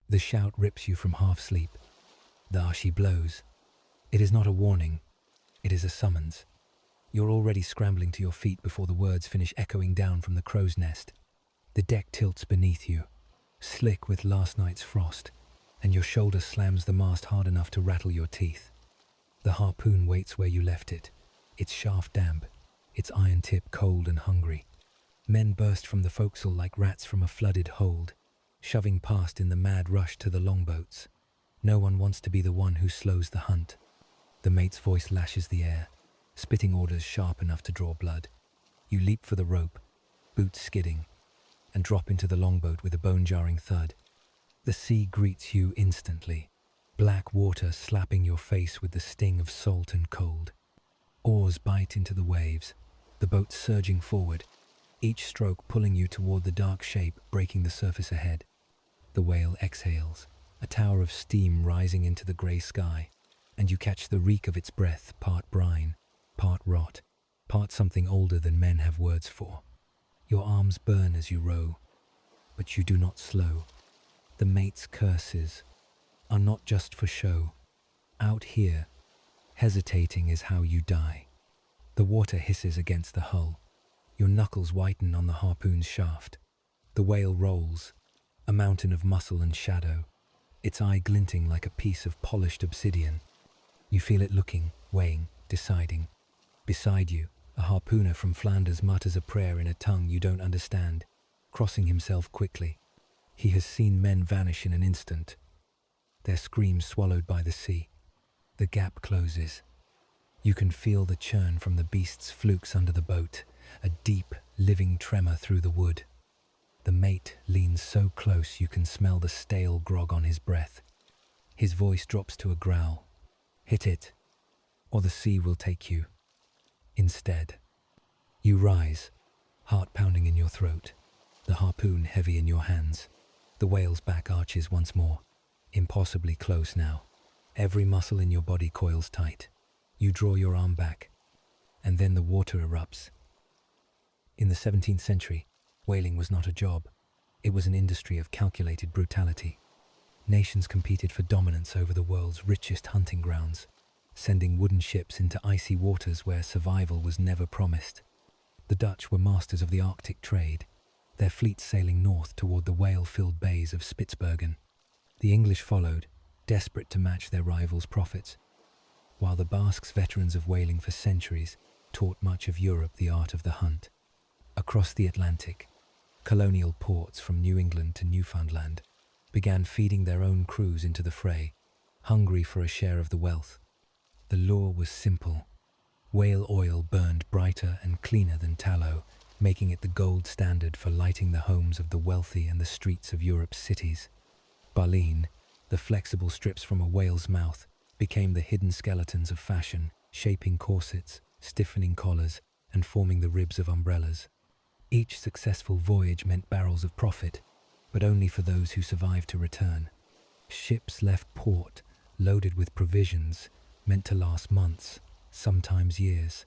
The shout rips you from half-sleep. There she blows. It is not a warning. It is a summons. You're already scrambling to your feet before the words finish echoing down from the crow's nest. The deck tilts beneath you, slick with last night's frost, and your shoulder slams the mast hard enough to rattle your teeth. The harpoon waits where you left it, its shaft damp, its iron tip cold and hungry. Men burst from the forecastle like rats from a flooded hold, shoving past in the mad rush to the longboats. No one wants to be the one who slows the hunt. The mate's voice lashes the air, spitting orders sharp enough to draw blood. You leap for the rope, boots skidding, and drop into the longboat with a bone-jarring thud. The sea greets you instantly, black water slapping your face with the sting of salt and cold. Oars bite into the waves, the boat surging forward, each stroke pulling you toward the dark shape breaking the surface ahead. The whale exhales, a tower of steam rising into the grey sky, and you catch the reek of its breath, part brine, part rot, part something older than men have words for. Your arms burn as you row, but you do not slow. The mate's curses are not just for show. Out here, hesitating is how you die. The water hisses against the hull. Your knuckles whiten on the harpoon's shaft. The whale rolls, a mountain of muscle and shadow, its eye glinting like a piece of polished obsidian. You feel it looking, weighing, deciding. Beside you, a harpooner from Flanders mutters a prayer in a tongue you don't understand, crossing himself quickly. He has seen men vanish in an instant, their screams swallowed by the sea. The gap closes. You can feel the churn from the beast's flukes under the boat, a deep, living tremor through the wood. The mate leans so close you can smell the stale grog on his breath. His voice drops to a growl. Hit it, or the sea will take you. Instead, you rise, heart pounding in your throat, the harpoon heavy in your hands. The whale's back arches once more, impossibly close now. Every muscle in your body coils tight. You draw your arm back, and then the water erupts. In the 17th century, whaling was not a job. It was an industry of calculated brutality. Nations competed for dominance over the world's richest hunting grounds, sending wooden ships into icy waters where survival was never promised. The Dutch were masters of the Arctic trade, their fleets sailing north toward the whale-filled bays of Spitsbergen. The English followed, desperate to match their rivals' profits, while the Basques, veterans of whaling for centuries, taught much of Europe the art of the hunt. Across the Atlantic, colonial ports from New England to Newfoundland began feeding their own crews into the fray, hungry for a share of the wealth. The lure was simple. Whale oil burned brighter and cleaner than tallow, making it the gold standard for lighting the homes of the wealthy and the streets of Europe's cities. Baleen, the flexible strips from a whale's mouth, became the hidden skeletons of fashion, shaping corsets, stiffening collars, and forming the ribs of umbrellas. Each successful voyage meant barrels of profit, but only for those who survived to return. Ships left port, loaded with provisions, meant to last months, sometimes years.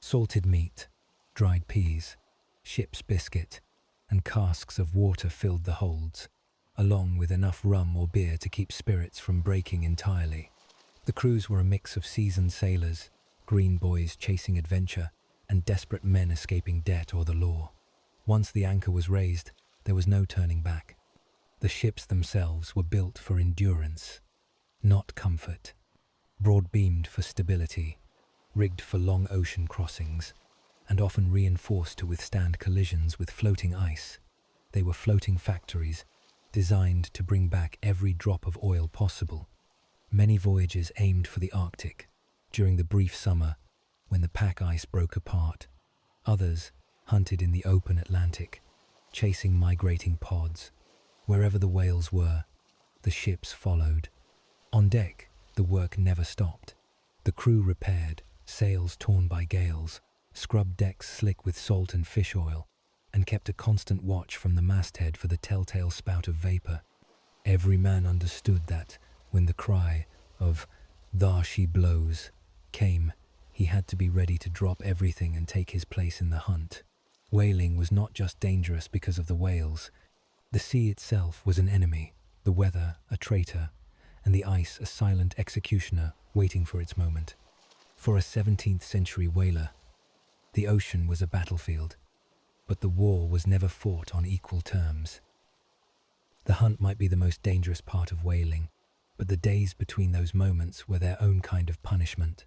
Salted meat, dried peas, ship's biscuit, and casks of water filled the holds, along with enough rum or beer to keep spirits from breaking entirely. The crews were a mix of seasoned sailors, green boys chasing adventure, and desperate men escaping debt or the law. Once the anchor was raised, there was no turning back. The ships themselves were built for endurance, not comfort. Broad-beamed for stability, rigged for long ocean crossings, and often reinforced to withstand collisions with floating ice. They were floating factories, designed to bring back every drop of oil possible. Many voyages aimed for the Arctic, during the brief summer when the pack ice broke apart. Others hunted in the open Atlantic, chasing migrating pods. Wherever the whales were, the ships followed. On deck, the work never stopped. The crew repaired, sails torn by gales, scrubbed decks slick with salt and fish oil, and kept a constant watch from the masthead for the telltale spout of vapor. Every man understood that when the cry of "There she blows" came, he had to be ready to drop everything and take his place in the hunt. Whaling was not just dangerous because of the whales. The sea itself was an enemy, the weather a traitor, and the ice a silent executioner waiting for its moment. For a 17th-century whaler, the ocean was a battlefield, but the war was never fought on equal terms. The hunt might be the most dangerous part of whaling, but the days between those moments were their own kind of punishment.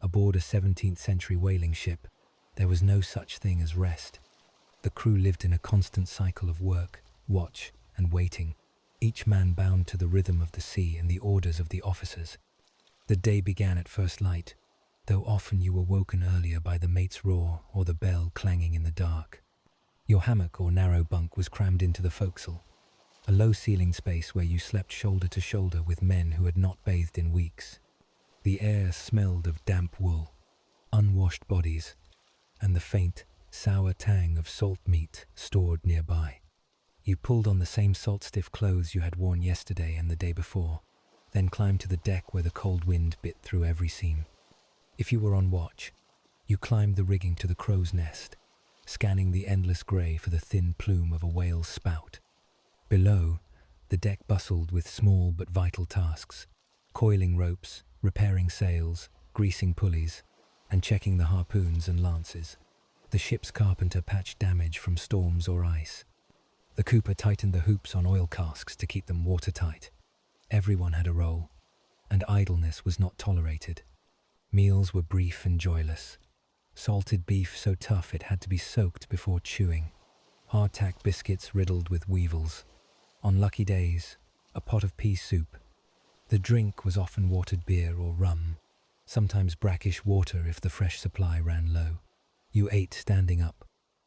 Aboard a 17th-century whaling ship, there was no such thing as rest. The crew lived in a constant cycle of work, watch, and waiting, each man bound to the rhythm of the sea and the orders of the officers. The day began at first light, though often you were woken earlier by the mate's roar or the bell clanging in the dark. Your hammock or narrow bunk was crammed into the forecastle, a low-ceiling space where you slept shoulder to shoulder with men who had not bathed in weeks. The air smelled of damp wool, unwashed bodies, and the faint, sour tang of salt meat stored nearby. You pulled on the same salt-stiff clothes you had worn yesterday and the day before, then climbed to the deck where the cold wind bit through every seam. If you were on watch, you climbed the rigging to the crow's nest, scanning the endless grey for the thin plume of a whale's spout. Below, the deck bustled with small but vital tasks, coiling ropes, repairing sails, greasing pulleys, and checking the harpoons and lances. The ship's carpenter patched damage from storms or ice. The cooper tightened the hoops on oil casks to keep them watertight. Everyone had a role, and idleness was not tolerated. Meals were brief and joyless. Salted beef so tough it had to be soaked before chewing. Hardtack biscuits riddled with weevils. On lucky days, a pot of pea soup. The drink was often watered beer or rum, sometimes brackish water if the fresh supply ran low. You ate standing up,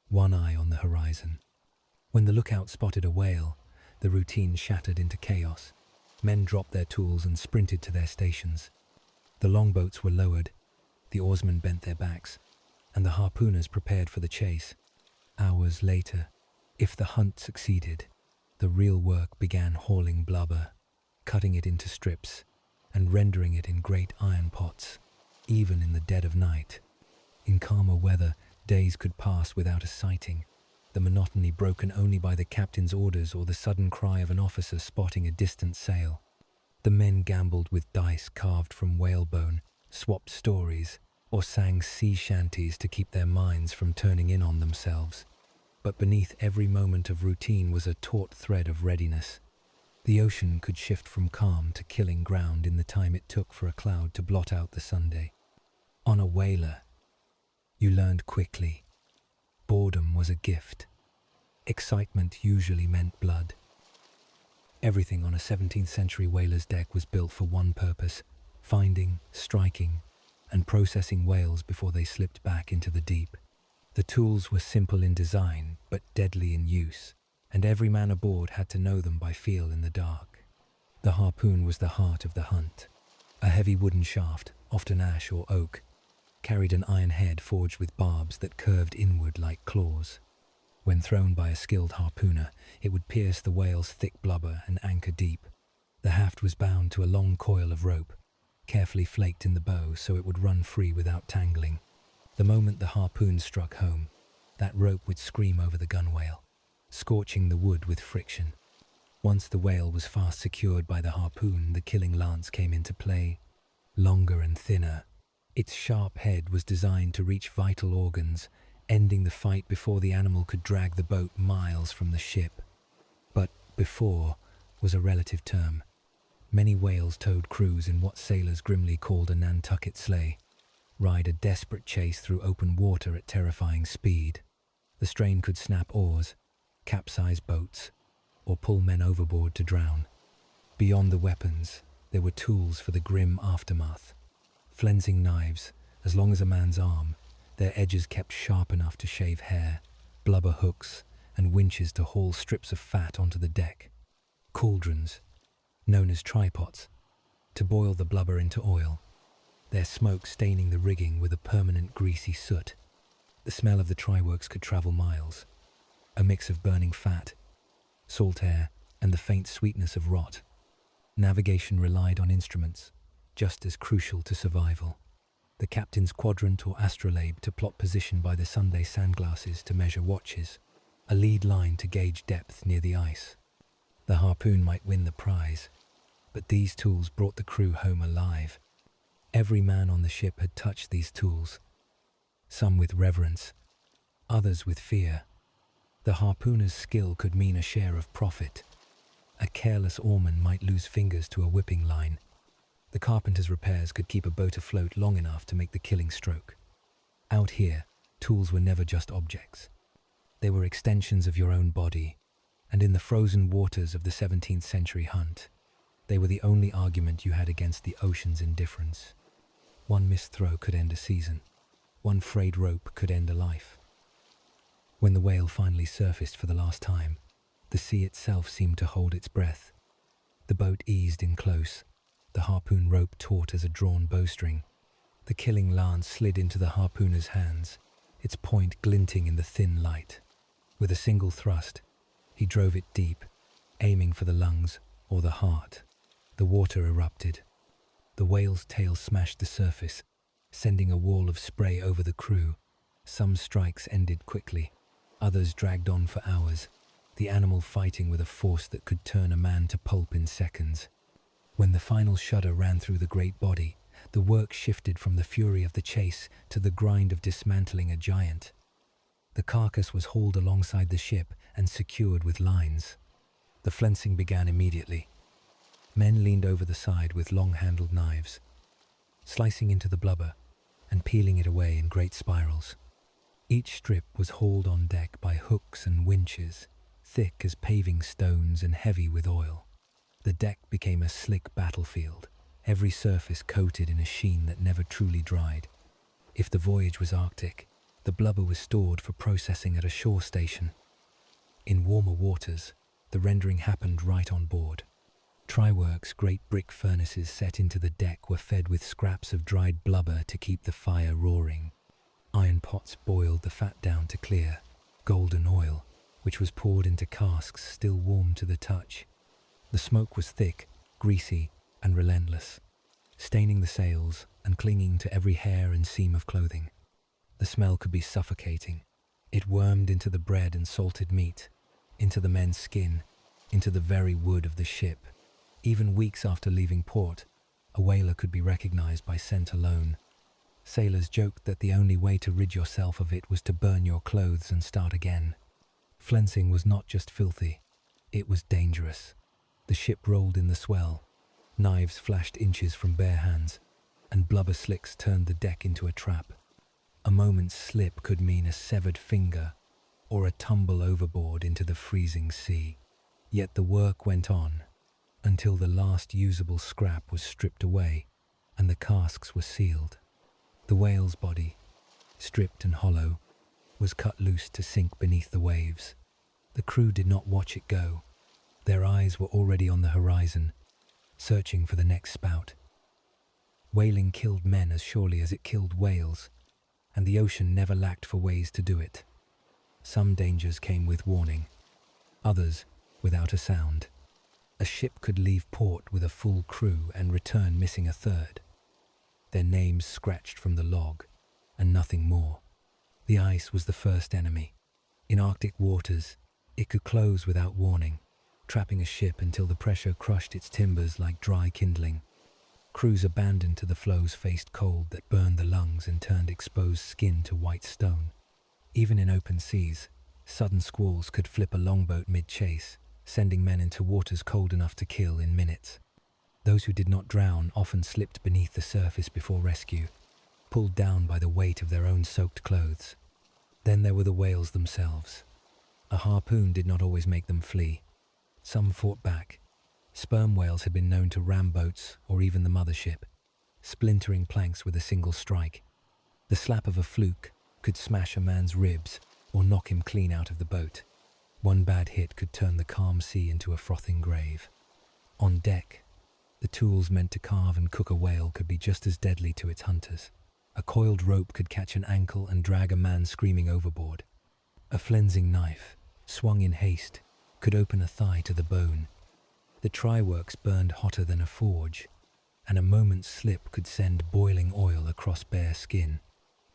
one eye on the horizon. When the lookout spotted a whale, the routine shattered into chaos. Men dropped their tools and sprinted to their stations. The longboats were lowered, the oarsmen bent their backs, and the harpooners prepared for the chase. Hours later, if the hunt succeeded, the real work began: hauling blubber, cutting it into strips, and rendering it in great iron pots, even in the dead of night. In calmer weather, days could pass without a sighting, the monotony broken only by the captain's orders or the sudden cry of an officer spotting a distant sail. The men gambled with dice carved from whalebone, swapped stories, or sang sea shanties to keep their minds from turning in on themselves. But beneath every moment of routine was a taut thread of readiness. The ocean could shift from calm to killing ground in the time it took for a cloud to blot out the Sunday. On a whaler, you learned quickly. Boredom was a gift. Excitement usually meant blood. Everything on a 17th-century whaler's deck was built for one purpose: finding, striking, and processing whales before they slipped back into the deep. The tools were simple in design, but deadly in use, and every man aboard had to know them by feel in the dark. The harpoon was the heart of the hunt. A heavy wooden shaft, often ash or oak, carried an iron head forged with barbs that curved inward like claws. When thrown by a skilled harpooner, it would pierce the whale's thick blubber and anchor deep. The haft was bound to a long coil of rope, carefully flaked in the bow so it would run free without tangling. The moment the harpoon struck home, that rope would scream over the gunwale, scorching the wood with friction. Once the whale was fast secured by the harpoon, the killing lance came into play. Longer and thinner, its sharp head was designed to reach vital organs, ending the fight before the animal could drag the boat miles from the ship. But before was a relative term. Many whales towed crews in what sailors grimly called a Nantucket sleigh, ride a desperate chase through open water at terrifying speed. The strain could snap oars, capsize boats, or pull men overboard to drown. Beyond the weapons, there were tools for the grim aftermath. Flensing knives, as long as a man's arm, their edges kept sharp enough to shave hair, blubber hooks, and winches to haul strips of fat onto the deck. Cauldrons, known as trypots, to boil the blubber into oil, their smoke staining the rigging with a permanent greasy soot. The smell of the tryworks could travel miles, a mix of burning fat, salt air, and the faint sweetness of rot. Navigation relied on instruments, just as crucial to survival. The captain's quadrant or astrolabe to plot position by the Sunday sandglasses to measure watches, a lead line to gauge depth near the ice. The harpoon might win the prize, but these tools brought the crew home alive. Every man on the ship had touched these tools, some with reverence, others with fear. The harpooner's skill could mean a share of profit. A careless oarman might lose fingers to a whipping line. The carpenter's repairs could keep a boat afloat long enough to make the killing stroke. Out here, tools were never just objects. They were extensions of your own body, and in the frozen waters of the 17th century hunt, they were the only argument you had against the ocean's indifference. One missed throw could end a season. One frayed rope could end a life. When the whale finally surfaced for the last time, the sea itself seemed to hold its breath. The boat eased in close, the harpoon rope taut as a drawn bowstring. The killing lance slid into the harpooner's hands, its point glinting in the thin light. With a single thrust, he drove it deep, aiming for the lungs or the heart. The water erupted. The whale's tail smashed the surface, sending a wall of spray over the crew. Some strikes ended quickly, others dragged on for hours, the animal fighting with a force that could turn a man to pulp in seconds. When the final shudder ran through the great body, the work shifted from the fury of the chase to the grind of dismantling a giant. The carcass was hauled alongside the ship and secured with lines. The flensing began immediately. Men leaned over the side with long-handled knives, slicing into the blubber and peeling it away in great spirals. Each strip was hauled on deck by hooks and winches, thick as paving stones and heavy with oil. The deck became a slick battlefield, every surface coated in a sheen that never truly dried. If the voyage was Arctic, the blubber was stored for processing at a shore station. In warmer waters, the rendering happened right on board. Tryworks, great brick furnaces set into the deck, were fed with scraps of dried blubber to keep the fire roaring. Iron pots boiled the fat down to clear, golden oil, which was poured into casks still warm to the touch. The smoke was thick, greasy, and relentless, staining the sails and clinging to every hair and seam of clothing. The smell could be suffocating. It wormed into the bread and salted meat, into the men's skin, into the very wood of the ship. Even weeks after leaving port, a whaler could be recognized by scent alone. Sailors joked that the only way to rid yourself of it was to burn your clothes and start again. Flensing was not just filthy, it was dangerous. The ship rolled in the swell. Knives flashed inches from bare hands, and blubber slicks turned the deck into a trap. A moment's slip could mean a severed finger or a tumble overboard into the freezing sea. Yet the work went on until the last usable scrap was stripped away and the casks were sealed. The whale's body, stripped and hollow, was cut loose to sink beneath the waves. The crew did not watch it go. Their eyes were already on the horizon, searching for the next spout. Whaling killed men as surely as it killed whales, and the ocean never lacked for ways to do it. Some dangers came with warning, others without a sound. A ship could leave port with a full crew and return missing a third. Their names scratched from the log, and nothing more. The ice was the first enemy. In Arctic waters, it could close without warning, trapping a ship until the pressure crushed its timbers like dry kindling. Crews abandoned to the floes faced cold that burned the lungs and turned exposed skin to white stone. Even in open seas, sudden squalls could flip a longboat mid-chase, sending men into waters cold enough to kill in minutes. Those who did not drown often slipped beneath the surface before rescue, pulled down by the weight of their own soaked clothes. Then there were the whales themselves. A harpoon did not always make them flee. Some fought back. Sperm whales had been known to ram boats or even the mothership, splintering planks with a single strike. The slap of a fluke could smash a man's ribs or knock him clean out of the boat. One bad hit could turn the calm sea into a frothing grave. On deck, the tools meant to carve and cook a whale could be just as deadly to its hunters. A coiled rope could catch an ankle and drag a man screaming overboard. A flensing knife, swung in haste, could open a thigh to the bone. The tryworks burned hotter than a forge, and a moment's slip could send boiling oil across bare skin.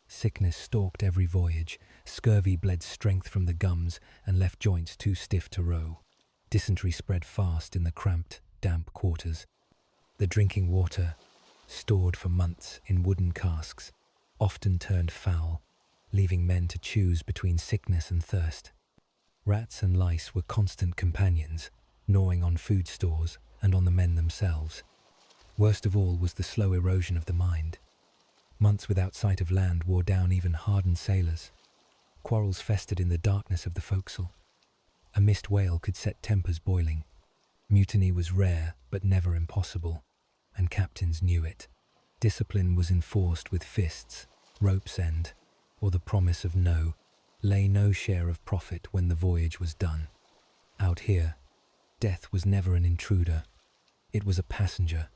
Sickness stalked every voyage. Scurvy bled strength from the gums and left joints too stiff to row. Dysentery spread fast in the cramped, damp quarters. The drinking water, stored for months in wooden casks, often turned foul, leaving men to choose between sickness and thirst. Rats and lice were constant companions, gnawing on food stores and on the men themselves. Worst of all was the slow erosion of the mind. Months without sight of land wore down even hardened sailors. Quarrels festered in the darkness of the forecastle. A missed whale could set tempers boiling. Mutiny was rare but never impossible, and captains knew it. Discipline was enforced with fists, rope's end, or the promise of lay no share of profit when the voyage was done. Out here, death was never an intruder. It was a passenger,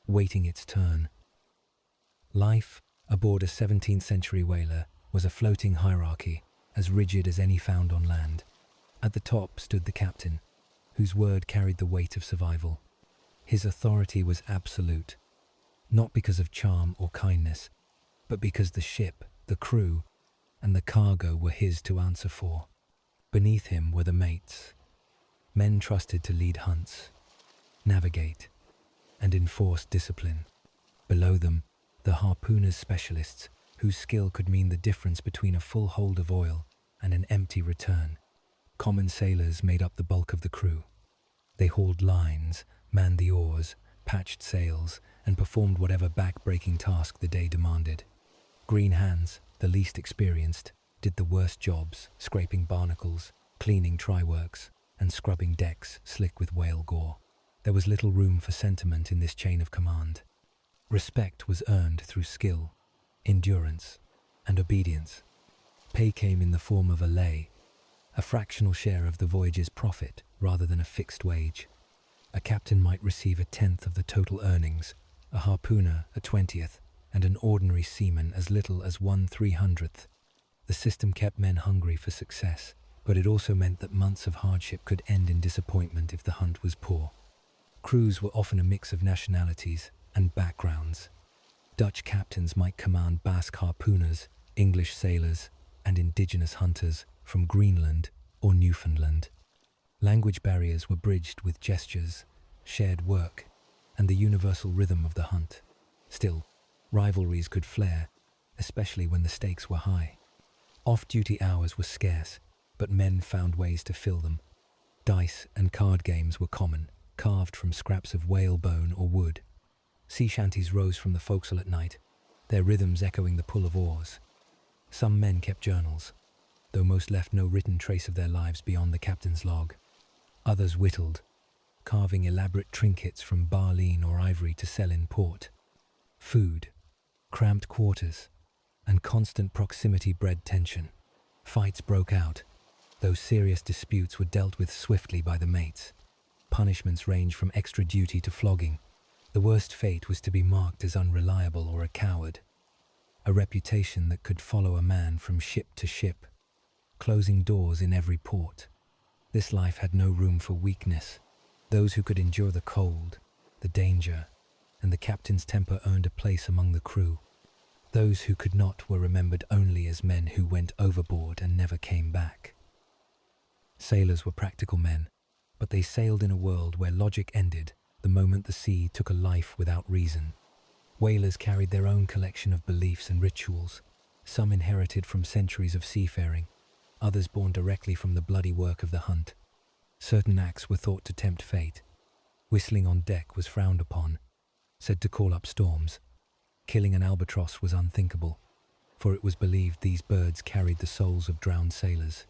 waiting its turn. Life aboard a 17th-century whaler was a floating hierarchy, as rigid as any found on land. At the top stood the captain, whose word carried the weight of survival. His authority was absolute, not because of charm or kindness, but because the ship, the crew, and the cargo were his to answer for. Beneath him were the mates, men trusted to lead hunts, navigate, and enforce discipline. Below them, the harpooners specialists, whose skill could mean the difference between a full hold of oil and an empty return. Common sailors made up the bulk of the crew. They hauled lines, manned the oars, patched sails, and performed whatever back-breaking task the day demanded. Green hands, the least experienced, did the worst jobs, scraping barnacles, cleaning tryworks, and scrubbing decks slick with whale gore. There was little room for sentiment in this chain of command. Respect was earned through skill, endurance, and obedience. Pay came in the form of a lay, a fractional share of the voyage's profit rather than a fixed wage. A captain might receive 1/10 of the total earnings, a harpooner 1/20th, and an ordinary seaman as little as 1/300th. The system kept men hungry for success, but it also meant that months of hardship could end in disappointment if the hunt was poor. Crews were often a mix of nationalities and backgrounds. Dutch captains might command Basque harpooners, English sailors, and indigenous hunters from Greenland or Newfoundland. Language barriers were bridged with gestures, shared work, and the universal rhythm of the hunt. Still, rivalries could flare, especially when the stakes were high. Off-duty hours were scarce, but men found ways to fill them. Dice and card games were common, carved from scraps of whalebone or wood. Sea shanties rose from the forecastle at night, their rhythms echoing the pull of oars. Some men kept journals, though most left no written trace of their lives beyond the captain's log. Others whittled, carving elaborate trinkets from baleen or ivory to sell in port. Food, cramped quarters, and constant proximity bred tension. Fights broke out, though serious disputes were dealt with swiftly by the mates. Punishments ranged from extra duty to flogging. The worst fate was to be marked as unreliable or a coward, a reputation that could follow a man from ship to ship, closing doors in every port. This life had no room for weakness. Those who could endure the cold, the danger, and the captain's temper earned a place among the crew. Those who could not were remembered only as men who went overboard and never came back. Sailors were practical men, but they sailed in a world where logic ended the moment the sea took a life without reason. Whalers carried their own collection of beliefs and rituals, some inherited from centuries of seafaring, others born directly from the bloody work of the hunt. Certain acts were thought to tempt fate. Whistling on deck was frowned upon, said to call up storms. Killing an albatross was unthinkable, for it was believed these birds carried the souls of drowned sailors.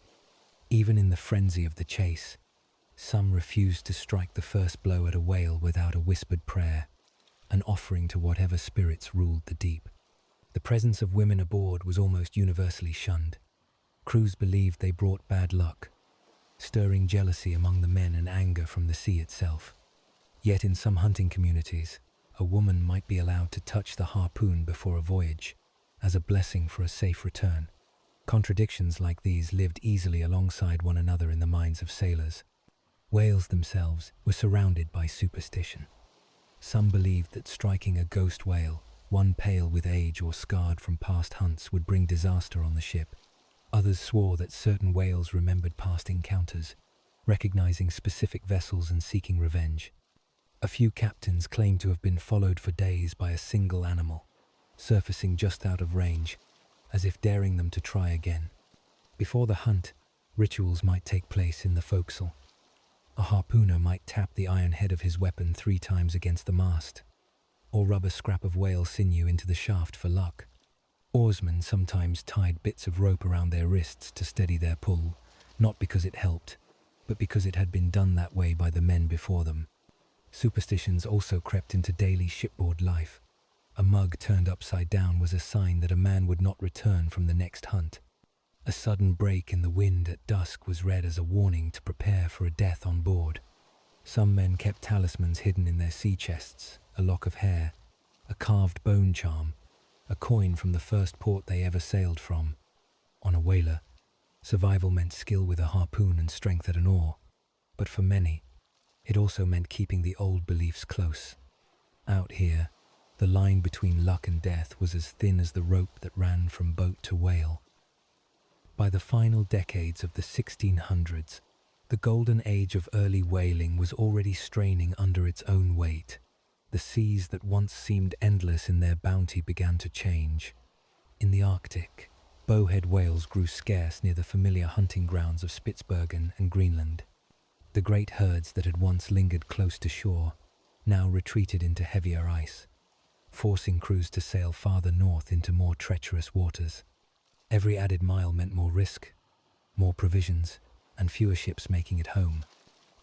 Even in the frenzy of the chase, some refused to strike the first blow at a whale without a whispered prayer, an offering to whatever spirits ruled the deep. The presence of women aboard was almost universally shunned. Crews believed they brought bad luck, stirring jealousy among the men and anger from the sea itself. Yet in some hunting communities, a woman might be allowed to touch the harpoon before a voyage, as a blessing for a safe return. Contradictions like these lived easily alongside one another in the minds of sailors. Whales themselves were surrounded by superstition. Some believed that striking a ghost whale, one pale with age or scarred from past hunts, would bring disaster on the ship. Others swore that certain whales remembered past encounters, recognizing specific vessels and seeking revenge. A few captains claim to have been followed for days by a single animal, surfacing just out of range, as if daring them to try again. Before the hunt, rituals might take place in the forecastle. A harpooner might tap the iron head of his weapon 3 times against the mast, or rub a scrap of whale sinew into the shaft for luck. Oarsmen sometimes tied bits of rope around their wrists to steady their pull, not because it helped, but because it had been done that way by the men before them. Superstitions also crept into daily shipboard life. A mug turned upside down was a sign that a man would not return from the next hunt. A sudden break in the wind at dusk was read as a warning to prepare for a death on board. Some men kept talismans hidden in their sea chests, a lock of hair, a carved bone charm, a coin from the first port they ever sailed from. On a whaler, survival meant skill with a harpoon and strength at an oar, but for many, it also meant keeping the old beliefs close. Out here, the line between luck and death was as thin as the rope that ran from boat to whale. By the final decades of the 1600s, the golden age of early whaling was already straining under its own weight. The seas that once seemed endless in their bounty began to change. In the Arctic, bowhead whales grew scarce near the familiar hunting grounds of Spitsbergen and Greenland. The great herds that had once lingered close to shore now retreated into heavier ice, forcing crews to sail farther north into more treacherous waters. Every added mile meant more risk, more provisions, and fewer ships making it home.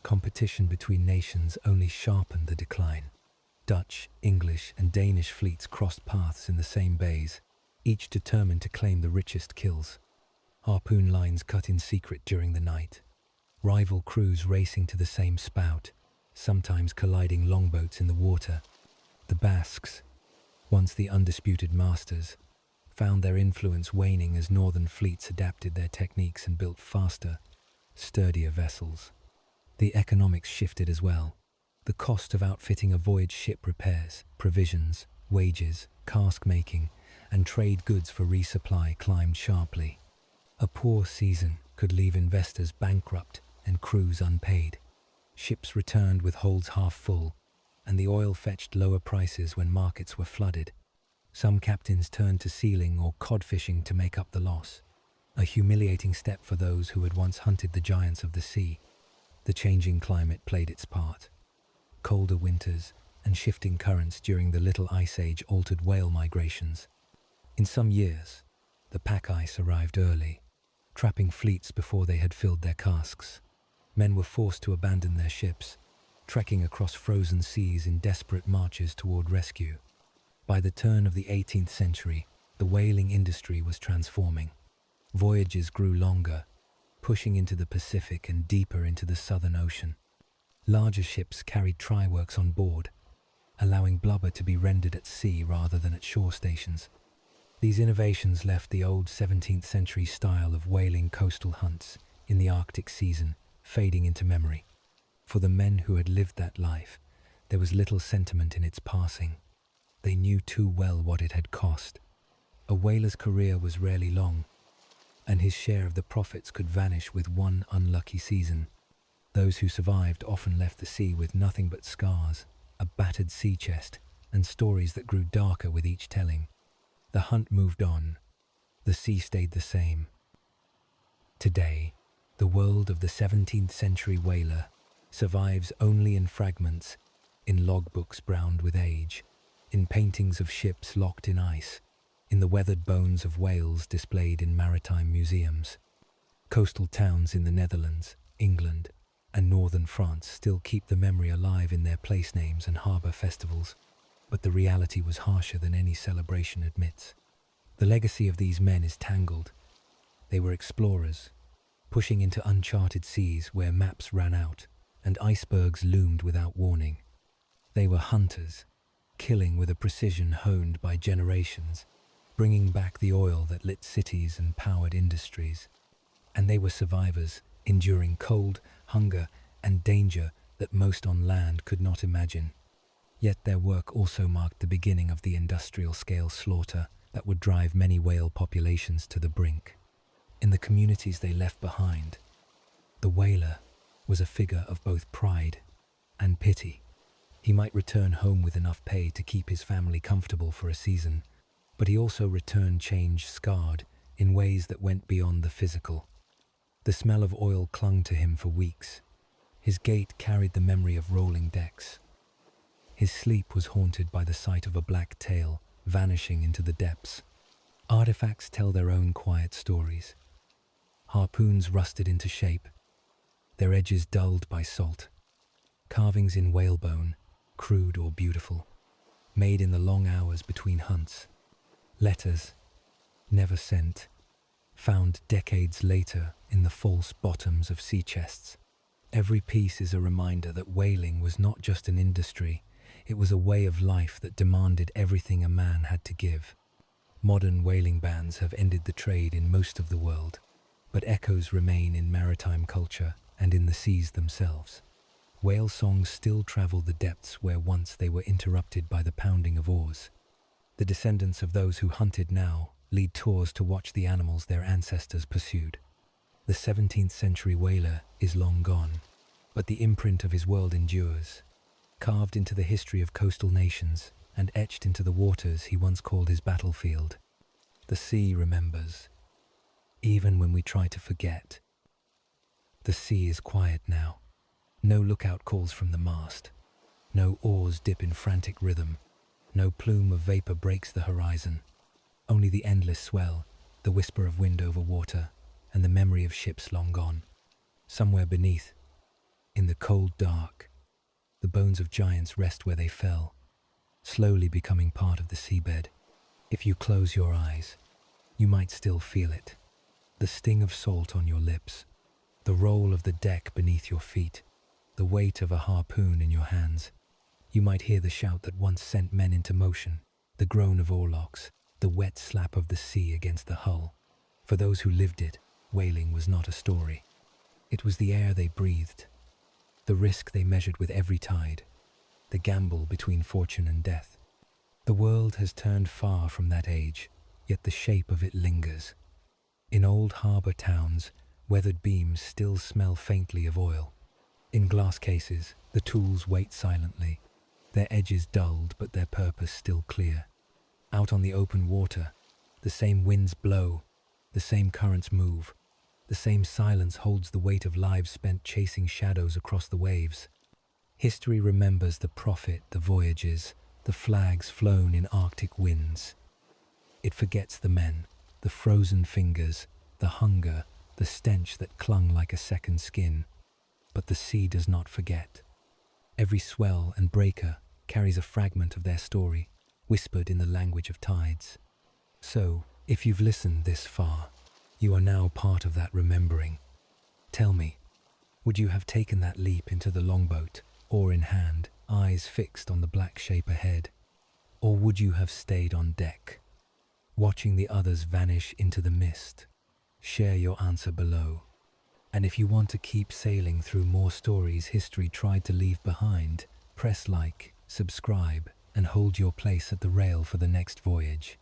Competition between nations only sharpened the decline. Dutch, English, and Danish fleets crossed paths in the same bays, each determined to claim the richest kills. Harpoon lines cut in secret during the night, rival crews racing to the same spout, sometimes colliding longboats in the water. The Basques, once the undisputed masters, found their influence waning as northern fleets adapted their techniques and built faster, sturdier vessels. The economics shifted as well. The cost of outfitting a voyage ship repairs, provisions, wages, cask making, and trade goods for resupply climbed sharply. A poor season could leave investors bankrupt and crews unpaid. Ships returned with holds half full, and the oil fetched lower prices when markets were flooded. Some captains turned to sealing or cod fishing to make up the loss, a humiliating step for those who had once hunted the giants of the sea. The changing climate played its part. Colder winters and shifting currents during the Little Ice Age altered whale migrations. In some years, the pack ice arrived early, trapping fleets before they had filled their casks. Men were forced to abandon their ships, trekking across frozen seas in desperate marches toward rescue. By the turn of the 18th century, the whaling industry was transforming. Voyages grew longer, pushing into the Pacific and deeper into the Southern Ocean. Larger ships carried tryworks on board, allowing blubber to be rendered at sea rather than at shore stations. These innovations left the old 17th century style of whaling coastal hunts in the Arctic season fading into memory. For the men who had lived that life, there was little sentiment in its passing. They knew too well what it had cost. A whaler's career was rarely long, and his share of the profits could vanish with one unlucky season. Those who survived often left the sea with nothing but scars, a battered sea chest, and stories that grew darker with each telling. The hunt moved on. The sea stayed the same. Today, the world of the 17th century whaler survives only in fragments, in logbooks browned with age, in paintings of ships locked in ice, in the weathered bones of whales displayed in maritime museums. Coastal towns in the Netherlands, England, and northern France still keep the memory alive in their place names and harbour festivals, but the reality was harsher than any celebration admits. The legacy of these men is tangled. They were explorers, pushing into uncharted seas where maps ran out and icebergs loomed without warning. They were hunters, killing with a precision honed by generations, bringing back the oil that lit cities and powered industries. And they were survivors, enduring cold, hunger, and danger that most on land could not imagine. Yet their work also marked the beginning of the industrial-scale slaughter that would drive many whale populations to the brink. In the communities they left behind, the whaler was a figure of both pride and pity. He might return home with enough pay to keep his family comfortable for a season, but he also returned changed, scarred, in ways that went beyond the physical. The smell of oil clung to him for weeks. His gait carried the memory of rolling decks. His sleep was haunted by the sight of a black tail vanishing into the depths. Artifacts tell their own quiet stories. Harpoons rusted into shape, their edges dulled by salt. Carvings in whalebone, crude or beautiful, made in the long hours between hunts. Letters, never sent, found decades later in the false bottoms of sea chests. Every piece is a reminder that whaling was not just an industry, it was a way of life that demanded everything a man had to give. Modern whaling bans have ended the trade in most of the world, but echoes remain in maritime culture and in the seas themselves. Whale songs still travel the depths where once they were interrupted by the pounding of oars. The descendants of those who hunted now lead tours to watch the animals their ancestors pursued. The 17th century whaler is long gone, but the imprint of his world endures, carved into the history of coastal nations and etched into the waters he once called his battlefield. The sea remembers, even when we try to forget. The sea is quiet now. No lookout calls from the mast. No oars dip in frantic rhythm. No plume of vapor breaks the horizon. Only the endless swell, the whisper of wind over water, and the memory of ships long gone. Somewhere beneath, in the cold dark, the bones of giants rest where they fell, slowly becoming part of the seabed. If you close your eyes, you might still feel it. The sting of salt on your lips, the roll of the deck beneath your feet, the weight of a harpoon in your hands. You might hear the shout that once sent men into motion, the groan of oarlocks, the wet slap of the sea against the hull. For those who lived it, whaling was not a story. It was the air they breathed, the risk they measured with every tide, the gamble between fortune and death. The world has turned far from that age, yet the shape of it lingers. In old harbour towns, weathered beams still smell faintly of oil. In glass cases, the tools wait silently, their edges dulled but their purpose still clear. Out on the open water, the same winds blow, the same currents move, the same silence holds the weight of lives spent chasing shadows across the waves. History remembers the profit, the voyages, the flags flown in Arctic winds. It forgets the men, the frozen fingers, the hunger, the stench that clung like a second skin. But the sea does not forget. Every swell and breaker carries a fragment of their story, whispered in the language of tides. So, if you've listened this far, you are now part of that remembering. Tell me, would you have taken that leap into the longboat, oar in hand, eyes fixed on the black shape ahead? Or would you have stayed on deck, watching the others vanish into the mist? Share your answer below. And if you want to keep sailing through more stories history tried to leave behind, press like, subscribe, and hold your place at the rail for the next voyage.